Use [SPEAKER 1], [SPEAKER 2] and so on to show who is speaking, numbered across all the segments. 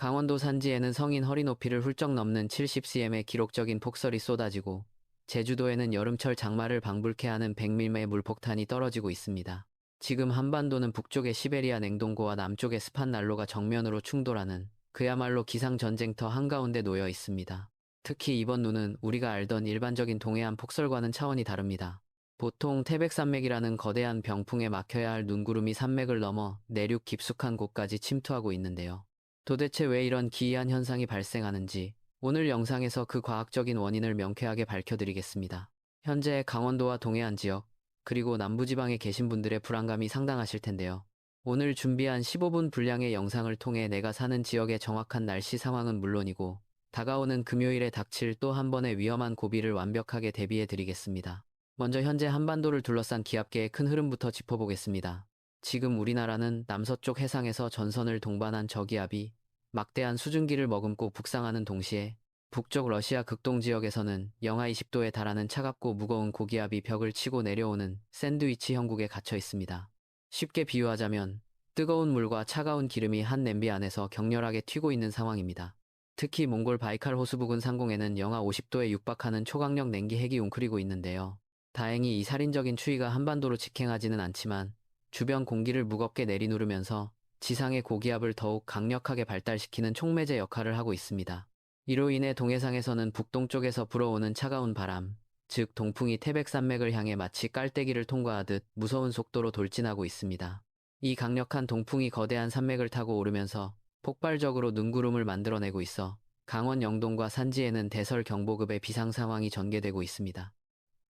[SPEAKER 1] 강원도 산지에는 성인 허리 높이를 훌쩍 넘는 70cm의 기록적인 폭설이 쏟아지고 제주도에는 여름철 장마를 방불케 하는 100mm의 물폭탄이 떨어지고 있습니다. 지금 한반도는 북쪽의 시베리아 냉동고와 남쪽의 습한 난로가 정면으로 충돌하는 그야말로 기상전쟁터 한가운데 놓여 있습니다. 특히 이번 눈은 우리가 알던 일반적인 동해안 폭설과는 차원이 다릅니다. 보통 태백산맥이라는 거대한 병풍에 막혀야 할 눈구름이 산맥을 넘어 내륙 깊숙한 곳까지 침투하고 있는데요. 도대체 왜 이런 기이한 현상이 발생하는지 오늘 영상에서 그 과학적인 원인을 명쾌하게 밝혀드리겠습니다. 현재 강원도와 동해안 지역, 그리고 남부지방에 계신 분들의 불안감이 상당하실 텐데요. 오늘 준비한 15분 분량의 영상을 통해 내가 사는 지역의 정확한 날씨 상황은 물론이고 다가오는 금요일에 닥칠 또 한 번의 위험한 고비를 완벽하게 대비해 드리겠습니다. 먼저 현재 한반도를 둘러싼 기압계의 큰 흐름부터 짚어보겠습니다. 지금 우리나라는 남서쪽 해상에서 전선을 동반한 저기압이 막대한 수증기를 머금고 북상하는 동시에 북쪽 러시아 극동 지역에서는 영하 20도에 달하는 차갑고 무거운 고기압이 벽을 치고 내려오는 샌드위치 형국에 갇혀 있습니다. 쉽게 비유하자면 뜨거운 물과 차가운 기름이 한 냄비 안에서 격렬하게 튀고 있는 상황입니다. 특히 몽골 바이칼 호수 부근 상공에는 영하 50도에 육박하는 초강력 냉기 핵이 웅크리고 있는데요. 다행히 이 살인적인 추위가 한반도로 직행하지는 않지만 주변 공기를 무겁게 내리누르면서 지상의 고기압을 더욱 강력하게 발달시키는 촉매제 역할을 하고 있습니다. 이로 인해 동해상에서는 북동쪽에서 불어오는 차가운 바람, 즉 동풍이 태백산맥을 향해 마치 깔때기를 통과하듯 무서운 속도로 돌진하고 있습니다. 이 강력한 동풍이 거대한 산맥을 타고 오르면서 폭발적으로 눈구름을 만들어내고 있어 강원 영동과 산지에는 대설 경보급의 비상 상황이 전개되고 있습니다.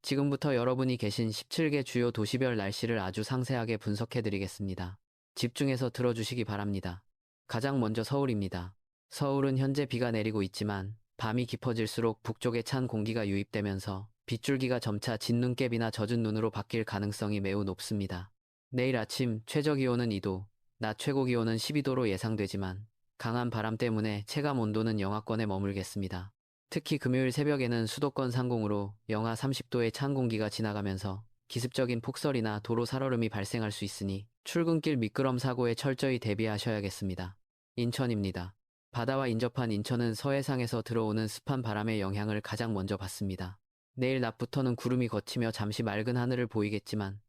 [SPEAKER 1] 지금부터 여러분이 계신 17개 주요 도시별 날씨를 아주 상세하게 분석해드리겠습니다. 집중해서 들어주시기 바랍니다. 가장 먼저 서울입니다. 서울은 현재 비가 내리고 있지만 밤이 깊어질수록 북쪽에 찬 공기가 유입되면서 빗줄기가 점차 진눈깨비나 젖은 눈으로 바뀔 가능성이 매우 높습니다. 내일 아침 최저기온은 2도, 낮 최고기온은 12도로 예상되지만 강한 바람 때문에 체감 온도는 영하권에 머물겠습니다. 특히 금요일 새벽에는 수도권 상공으로 영하 30도의 찬 공기가 지나가면서 기습적인 폭설이나 도로 살얼음이 발생할 수 있으니 출근길 미끄럼 사고에 철저히 대비하셔야겠습니다. 인천입니다. 바다와 인접한 인천은 서해상에서 들어오는 습한 바람의 영향을 가장 먼저 받습니다. 내일 낮부터는 구름이 걷히며 잠시 맑은 하늘을 보이겠지만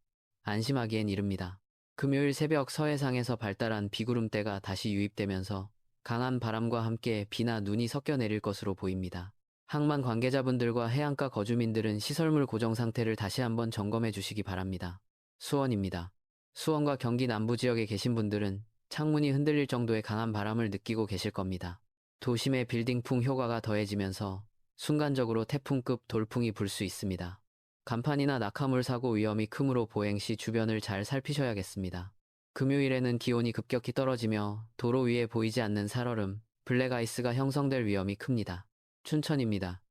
[SPEAKER 1] 안심하기엔 이릅니다. 금요일 새벽 서해상에서 발달한 비구름대가 다시 유입되면서 강한 바람과 함께 비나 눈이 섞여 내릴 것으로 보입니다. 항만 관계자분들과 해안가 거주민들은 시설물 고정 상태를 다시 한번 점검해 주시기 바랍니다. 수원입니다. 수원과 경기 남부 지역에 계신 분들은 창문이 흔들릴 정도의 강한 바람을 느끼고 계실 겁니다. 도심의 빌딩풍 효과가 더해지면서 순간적으로 태풍급 돌풍이 불 수 있습니다. 간판이나 낙하물 사고 위험이 크므로 보행 시 주변을 잘 살피셔야겠습니다. 금요일에는 기온이 급격히 떨어지며 도로 위에 보이지 않는 살얼음, 블랙아이스가 형성될 위험이 큽니다. 춘천입니다.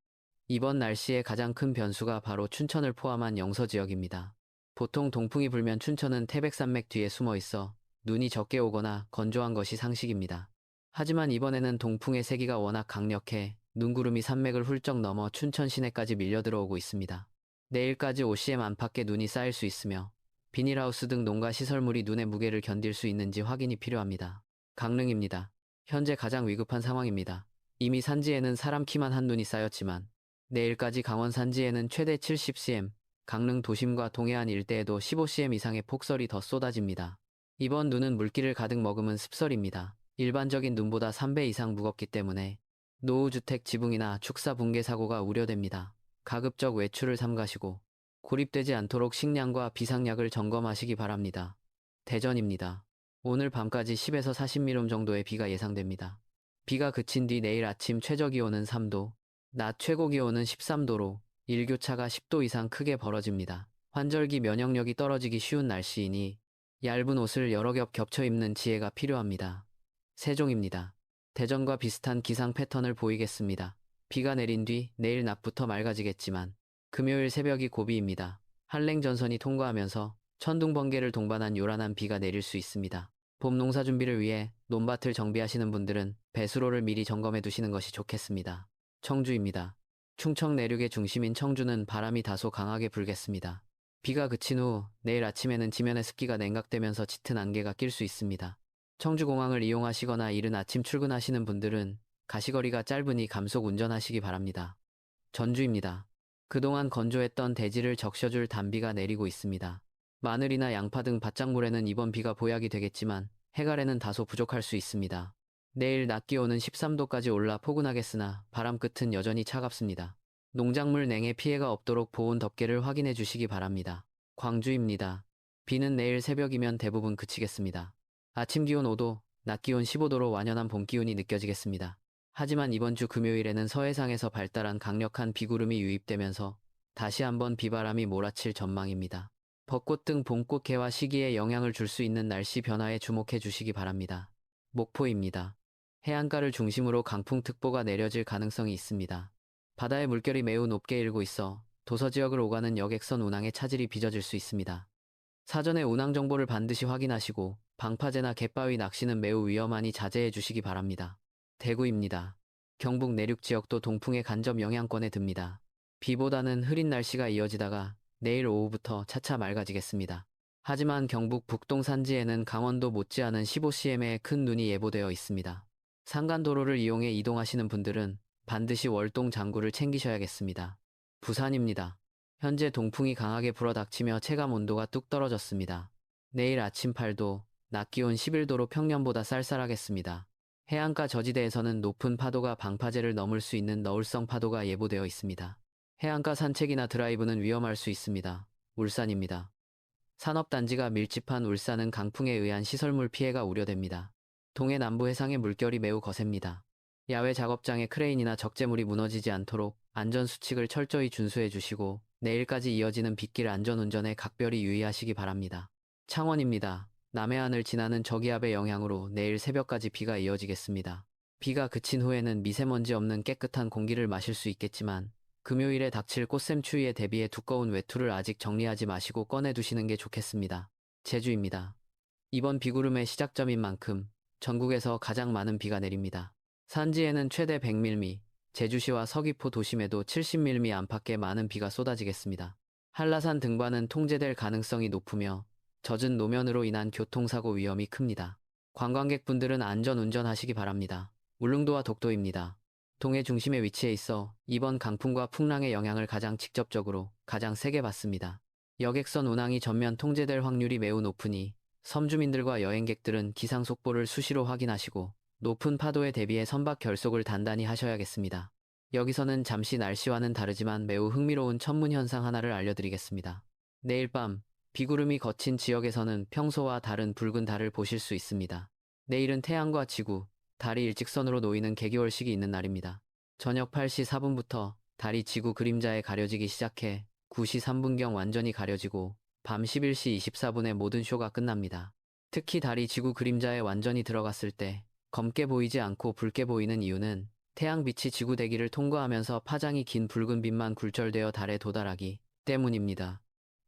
[SPEAKER 1] 이번 날씨의 가장 큰 변수가 바로 춘천을 포함한 영서 지역입니다. 보통 동풍이 불면 춘천은 태백산맥 뒤에 숨어 있어 눈이 적게 오거나 건조한 것이 상식입니다. 하지만 이번에는 동풍의 세기가 워낙 강력해 눈구름이 산맥을 훌쩍 넘어 춘천 시내까지 밀려 들어오고 있습니다. 내일까지 5cm 안팎의 눈이 쌓일 수 있으며 비닐하우스 등 농가 시설물이 눈의 무게를 견딜 수 있는지 확인이 필요합니다. 강릉입니다. 현재 가장 위급한 상황입니다. 이미 산지에는 사람 키만 한 눈이 쌓였지만 내일까지 강원 산지에는 최대 70cm, 강릉 도심과 동해안 일대에도 15cm 이상의 폭설이 더 쏟아집니다. 이번 눈은 물기를 가득 머금은 습설입니다. 일반적인 눈보다 3배 이상 무겁기 때문에 노후주택 지붕이나 축사 붕괴 사고가 우려됩니다. 가급적 외출을 삼가시고 고립되지 않도록 식량과 비상약을 점검하시기 바랍니다. 대전입니다. 오늘 밤까지 10에서 40mm 정도의 비가 예상됩니다. 비가 그친 뒤 내일 아침 최저기온은 3도, 낮 최고기온은 13도로 일교차가 10도 이상 크게 벌어집니다. 환절기 면역력이 떨어지기 쉬운 날씨이니 얇은 옷을 여러 겹 겹쳐 입는 지혜가 필요합니다. 세종입니다. 대전과 비슷한 기상 패턴을 보이겠습니다. 비가 내린 뒤 내일 낮부터 맑아지겠지만 금요일 새벽이 고비입니다. 한랭전선이 통과하면서 천둥번개를 동반한 요란한 비가 내릴 수 있습니다. 봄 농사 준비를 위해 논밭을 정비하시는 분들은 배수로를 미리 점검해 두시는 것이 좋겠습니다. 청주입니다. 충청 내륙의 중심인 청주는 바람이 다소 강하게 불겠습니다. 비가 그친 후 내일 아침에는 지면의 습기가 냉각되면서 짙은 안개가 낄 수 있습니다. 청주공항을 이용하시거나 이른 아침 출근하시는 분들은 가시거리가 짧으니 감속 운전하시기 바랍니다. 전주입니다. 그동안 건조했던 대지를 적셔줄 단비가 내리고 있습니다. 마늘이나 양파 등 밭작물에는 이번 비가 보약이 되겠지만 해갈에는 다소 부족할 수 있습니다. 내일 낮 기온은 13도까지 올라 포근하겠으나 바람 끝은 여전히 차갑습니다. 농작물 냉해 피해가 없도록 보온 덮개를 확인해 주시기 바랍니다. 광주입니다. 비는 내일 새벽이면 대부분 그치겠습니다. 아침 기온 5도, 낮 기온 15도로 완연한 봄 기운이 느껴지겠습니다. 하지만 이번 주 금요일에는 서해상에서 발달한 강력한 비구름이 유입되면서 다시 한번 비바람이 몰아칠 전망입니다. 벚꽃 등 봄꽃 개화 시기에 영향을 줄 수 있는 날씨 변화에 주목해 주시기 바랍니다. 목포입니다. 해안가를 중심으로 강풍특보가 내려질 가능성이 있습니다. 바다의 물결이 매우 높게 일고 있어 도서 지역을 오가는 여객선 운항에 차질이 빚어질 수 있습니다. 사전에 운항 정보를 반드시 확인하시고 방파제나 갯바위 낚시는 매우 위험하니 자제해 주시기 바랍니다. 대구입니다. 경북 내륙 지역도 동풍의 간접 영향권에 듭니다. 비보다는 흐린 날씨가 이어지다가 내일 오후부터 차차 맑아지겠습니다. 하지만 경북 북동 산지에는 강원도 못지않은 15cm의 큰 눈이 예보되어 있습니다. 산간도로를 이용해 이동하시는 분들은 반드시 월동 장구를 챙기셔야겠습니다. 부산입니다. 현재 동풍이 강하게 불어닥치며 체감 온도가 뚝 떨어졌습니다. 내일 아침 8도, 낮 기온 11도로 평년보다 쌀쌀하겠습니다. 해안가 저지대에서는 높은 파도가 방파제를 넘을 수 있는 너울성 파도가 예보되어 있습니다. 해안가 산책이나 드라이브는 위험할 수 있습니다. 울산입니다. 산업단지가 밀집한 울산은 강풍에 의한 시설물 피해가 우려됩니다. 동해 남부 해상의 물결이 매우 거셉니다. 야외 작업장의 크레인이나 적재물이 무너지지 않도록 안전수칙을 철저히 준수해 주시고 내일까지 이어지는 빗길 안전운전에 각별히 유의하시기 바랍니다. 창원입니다. 남해안을 지나는 저기압의 영향으로 내일 새벽까지 비가 이어지겠습니다. 비가 그친 후에는 미세먼지 없는 깨끗한 공기를 마실 수 있겠지만 금요일에 닥칠 꽃샘 추위에 대비해 두꺼운 외투를 아직 정리하지 마시고 꺼내두시는 게 좋겠습니다. 제주입니다. 이번 비구름의 시작점인 만큼 전국에서 가장 많은 비가 내립니다. 산지에는 최대 100mm, 제주시와 서귀포 도심에도 70mm 안팎의 많은 비가 쏟아지겠습니다. 한라산 등반은 통제될 가능성이 높으며 젖은 노면으로 인한 교통사고 위험이 큽니다. 관광객분들은 안전 운전하시기 바랍니다. 울릉도와 독도입니다. 동해 중심에 위치해 있어 이번 강풍과 풍랑의 영향을 가장 직접적으로 가장 세게 받습니다. 여객선 운항이 전면 통제될 확률이 매우 높으니 섬주민들과 여행객들은 기상 속보를 수시로 확인하시고 높은 파도에 대비해 선박 결속을 단단히 하셔야겠습니다. 여기서는 잠시 날씨와는 다르지만 매우 흥미로운 천문 현상 하나를 알려드리겠습니다. 내일 밤 비구름이 거친 지역에서는 평소와 다른 붉은 달을 보실 수 있습니다. 내일은 태양과 지구, 달이 일직선으로 놓이는 개기월식이 있는 날입니다. 저녁 8시 4분부터 달이 지구 그림자에 가려지기 시작해 9시 3분경 완전히 가려지고 밤 11시 24분에 모든 쇼가 끝납니다. 특히 달이 지구 그림자에 완전히 들어갔을 때 검게 보이지 않고 붉게 보이는 이유는 태양빛이 지구 대기를 통과하면서 파장이 긴 붉은 빛만 굴절되어 달에 도달하기 때문입니다.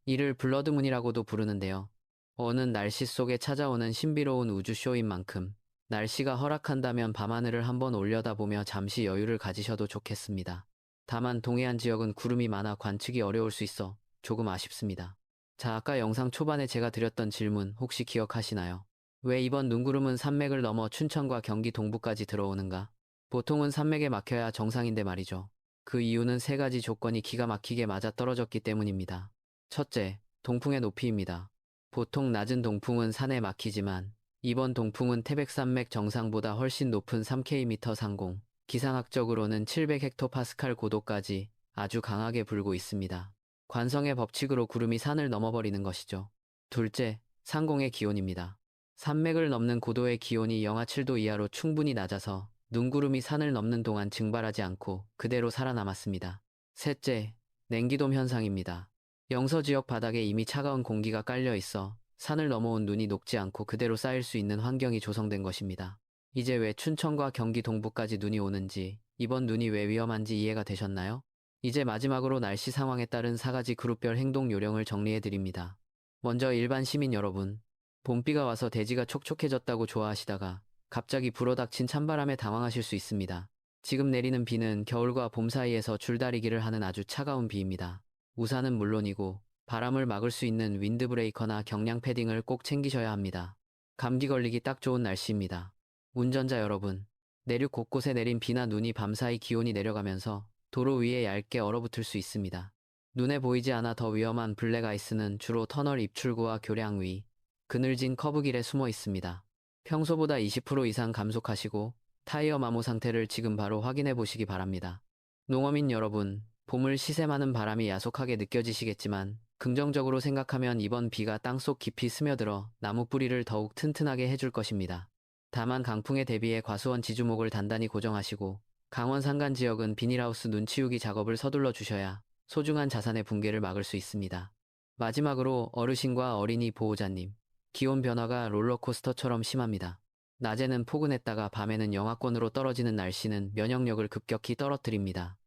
[SPEAKER 1] 이를 블러드문이라고도 부르는데요. 어느 날씨 속에 찾아오는 신비로운 우주쇼인 만큼 날씨가 허락한다면 밤하늘을 한번 올려다보며 잠시 여유를 가지셔도 좋겠습니다. 다만 동해안 지역은 구름이 많아 관측이 어려울 수 있어 조금 아쉽습니다. 자, 아까 영상 초반에 제가 드렸던 질문 혹시 기억하시나요? 왜 이번 눈구름은 산맥을 넘어 춘천과 경기 동부까지 들어오는가? 보통은 산맥에 막혀야 정상인데 말이죠. 그 이유는 세 가지 조건이 기가 막히게 맞아떨어졌기 때문입니다. 첫째, 동풍의 높이입니다. 보통 낮은 동풍은 산에 막히지만 이번 동풍은 태백산맥 정상보다 훨씬 높은 3km 상공, 기상학적으로는 700헥토파스칼 고도까지 아주 강하게 불고 있습니다. 관성의 법칙으로 구름이 산을 넘어버리는 것이죠. 둘째, 상공의 기온입니다. 산맥을 넘는 고도의 기온이 영하 7도 이하로 충분히 낮아서 눈구름이 산을 넘는 동안 증발하지 않고 그대로 살아남았습니다. 셋째, 냉기돔 현상입니다. 영서 지역 바닥에 이미 차가운 공기가 깔려 있어 산을 넘어온 눈이 녹지 않고 그대로 쌓일 수 있는 환경이 조성된 것입니다. 이제 왜 춘천과 경기 동부까지 눈이 오는지, 이번 눈이 왜 위험한지 이해가 되셨나요? 이제 마지막으로 날씨 상황에 따른 4가지 그룹별 행동 요령을 정리해드립니다. 먼저 일반 시민 여러분, 봄비가 와서 대지가 촉촉해졌다고 좋아하시다가 갑자기 불어닥친 찬바람에 당황하실 수 있습니다. 지금 내리는 비는 겨울과 봄 사이에서 줄다리기를 하는 아주 차가운 비입니다. 우산은 물론이고 바람을 막을 수 있는 윈드브레이커나 경량 패딩을 꼭 챙기셔야 합니다. 감기 걸리기 딱 좋은 날씨입니다. 운전자 여러분, 내륙 곳곳에 내린 비나 눈이 밤사이 기온이 내려가면서 도로 위에 얇게 얼어붙을 수 있습니다. 눈에 보이지 않아 더 위험한 블랙아이스는 주로 터널 입출구와 교량 위, 그늘진 커브길에 숨어 있습니다. 평소보다 20% 이상 감속하시고 타이어 마모 상태를 지금 바로 확인해 보시기 바랍니다. 농어민 여러분, 봄을 시샘하는 바람이 야속하게 느껴지시겠지만 긍정적으로 생각하면 이번 비가 땅속 깊이 스며들어 나무 뿌리를 더욱 튼튼하게 해줄 것입니다. 다만 강풍에 대비해 과수원 지주목을 단단히 고정하시고 강원 산간 지역은 비닐하우스 눈치우기 작업을 서둘러 주셔야 소중한 자산의 붕괴를 막을 수 있습니다. 마지막으로 어르신과 어린이 보호자님, 기온 변화가 롤러코스터처럼 심합니다. 낮에는 포근했다가 밤에는 영하권으로 떨어지는 날씨는 면역력을 급격히 떨어뜨립니다.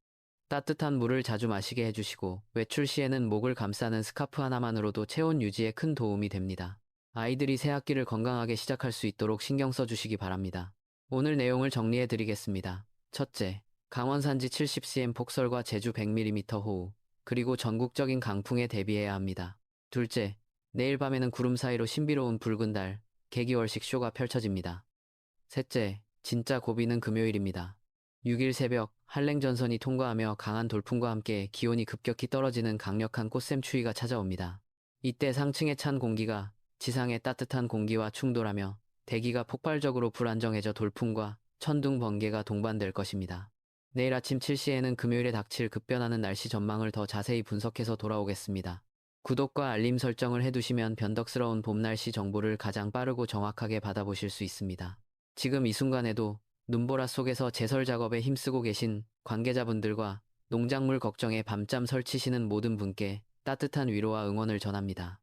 [SPEAKER 1] 따뜻한 물을 자주 마시게 해주시고 외출 시에는 목을 감싸는 스카프 하나만으로도 체온 유지에 큰 도움이 됩니다. 아이들이 새 학기를 건강하게 시작할 수 있도록 신경 써주시기 바랍니다. 오늘 내용을 정리해 드리겠습니다. 첫째, 강원 산지 70cm 폭설과 제주 100mm 호우, 그리고 전국적인 강풍에 대비해야 합니다. 둘째, 내일 밤에는 구름 사이로 신비로운 붉은 달, 개기월식 쇼가 펼쳐집니다. 셋째, 진짜 고비는 금요일입니다. 6일 새벽 한랭전선이 통과하며 강한 돌풍과 함께 기온이 급격히 떨어지는 강력한 꽃샘추위가 찾아옵니다. 이때 상층의 찬 공기가 지상의 따뜻한 공기와 충돌하며 대기가 폭발적으로 불안정해져 돌풍과 천둥 번개가 동반될 것입니다. 내일 아침 7시에는 금요일에 닥칠 급변하는 날씨 전망을 더 자세히 분석해서 돌아오겠습니다. 구독과 알림 설정을 해두시면 변덕스러운 봄 날씨 정보를 가장 빠르고 정확하게 받아보실 수 있습니다. 지금 이 순간에도 눈보라 속에서 제설 작업에 힘쓰고 계신 관계자분들과 농작물 걱정에 밤잠 설치시는 모든 분께 따뜻한 위로와 응원을 전합니다.